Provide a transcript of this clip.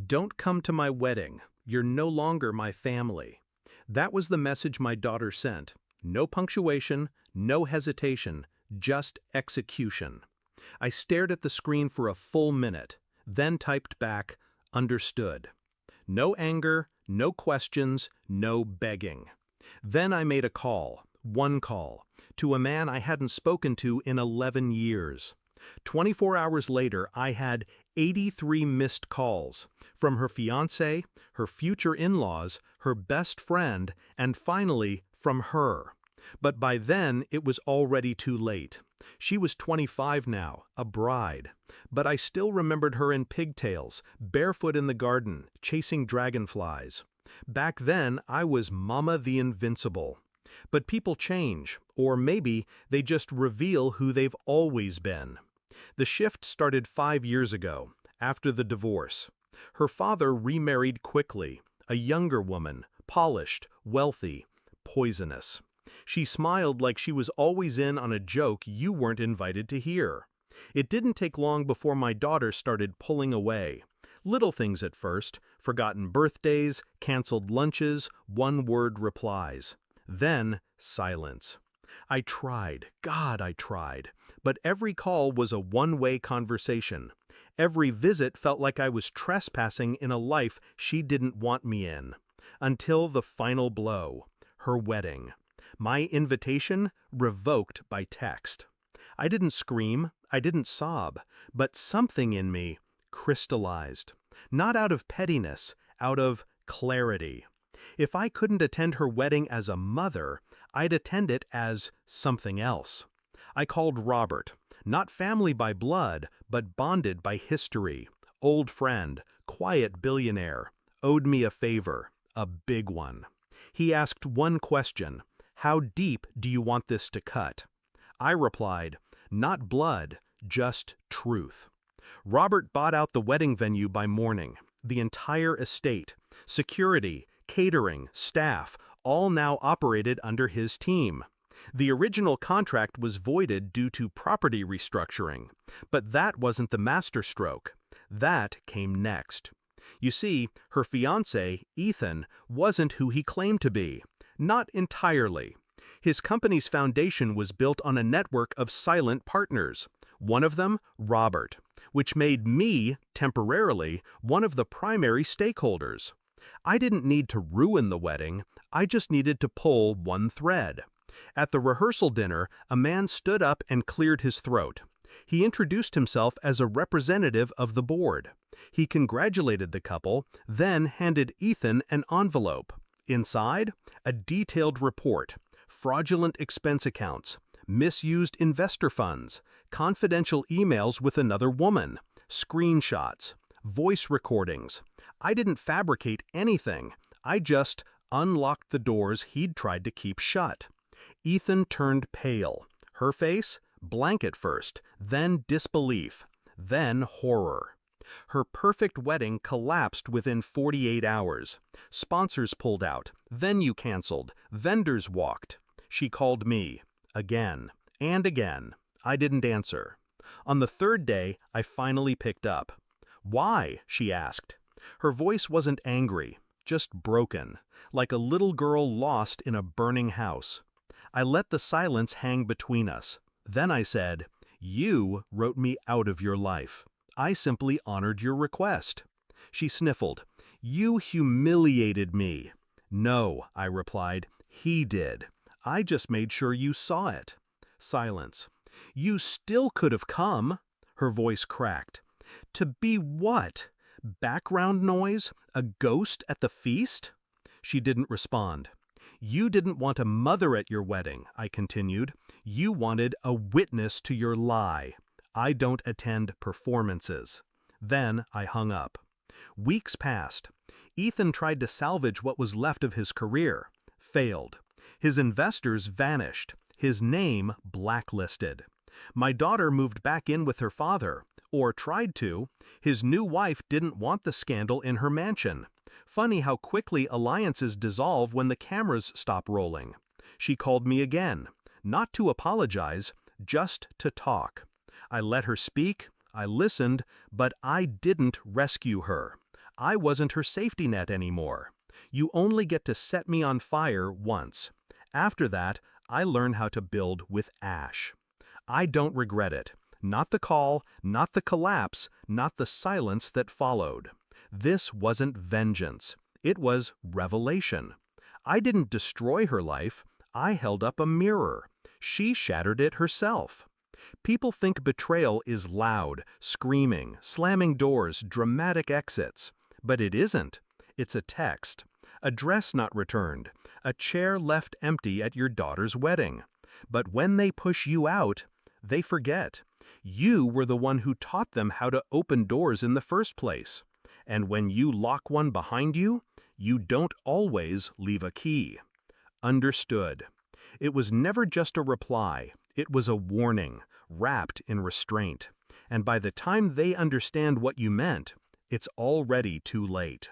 Don't come to my wedding. You're no longer my family. That was the message my daughter sent. No punctuation, no hesitation, just execution. I stared at the screen for a full minute, then typed back, understood. No anger, no questions, no begging. Then I made a call, one call, to a man I hadn't spoken to in 11 years. 24 hours later, I had 83 missed calls from her fiancé, her future in-laws, her best friend, and finally from her. But by then, it was already too late. She was 25 now, a bride. But I still remembered her in pigtails, barefoot in the garden, chasing dragonflies. Back then, I was Mama the Invincible. But people change, or maybe they just reveal who they've always been. The shift started 5 years ago, after the divorce. Her father remarried quickly, a younger woman, polished, wealthy, poisonous. She smiled like she was always in on a joke you weren't invited to hear. It didn't take long before my daughter started pulling away. Little things at first, forgotten birthdays, canceled lunches, one-word replies. Then, silence. I tried, God, I tried, but every call was a one-way conversation. Every visit felt like I was trespassing in a life she didn't want me in. Until the final blow, her wedding. My invitation revoked by text. I didn't scream, I didn't sob, but something in me crystallized. Not out of pettiness, out of clarity. If I couldn't attend her wedding as a mother, I'd attend it as something else. I called Robert, not family by blood, but bonded by history, old friend, quiet billionaire, owed me a favor, a big one. He asked one question, how deep do you want this to cut? I replied, not blood, just truth. Robert bought out the wedding venue by morning, the entire estate, security, catering, staff, all now operated under his team. The original contract was voided due to property restructuring, but that wasn't the masterstroke. That came next. You see, her fiancé, Ethan, wasn't who he claimed to be. Not entirely. His company's foundation was built on a network of silent partners. One of them, Robert, which made me, temporarily, one of the primary stakeholders. I didn't need to ruin the wedding, I just needed to pull one thread. At the rehearsal dinner, a man stood up and cleared his throat. He introduced himself as a representative of the board. He congratulated the couple, then handed Ethan an envelope. Inside, a detailed report, fraudulent expense accounts, misused investor funds, confidential emails with another woman, screenshots, voice recordings. I didn't fabricate anything. I just unlocked the doors he'd tried to keep shut. Ethan turned pale. Her face? Blank at first, then disbelief, then horror. Her perfect wedding collapsed within 48 hours. Sponsors pulled out, venue canceled, vendors walked. She called me, again, and again. I didn't answer. On the third day, I finally picked up. Why? She asked. Her voice wasn't angry, just broken, like a little girl lost in a burning house. I let the silence hang between us. Then I said, you wrote me out of your life. I simply honored your request. She sniffled. You humiliated me. No, I replied, he did. I just made sure you saw it. Silence. You still could have come. Her voice cracked. To be what? Background noise? A ghost at the feast? She didn't respond. You didn't want a mother at your wedding, I continued. You wanted a witness to your lie. I don't attend performances. Then I hung up. Weeks passed. Ethan tried to salvage what was left of his career. Failed. His investors vanished. His name blacklisted. My daughter moved back in with her father, or tried to. His new wife didn't want the scandal in her mansion. Funny how quickly alliances dissolve when the cameras stop rolling. She called me again, not to apologize, just to talk. I let her speak, I listened, but I didn't rescue her. I wasn't her safety net anymore. You only get to set me on fire once. After that, I learned how to build with ash. I don't regret it. Not the call, not the collapse, not the silence that followed. This wasn't vengeance. It was revelation. I didn't destroy her life. I held up a mirror. She shattered it herself. People think betrayal is loud, screaming, slamming doors, dramatic exits. But it isn't. It's a text. A dress not returned. A chair left empty at your daughter's wedding. But when they push you out, they forget. You were the one who taught them how to open doors in the first place. And when you lock one behind you, you don't always leave a key. Understood. It was never just a reply. It was a warning, wrapped in restraint. And by the time they understand what you meant, it's already too late.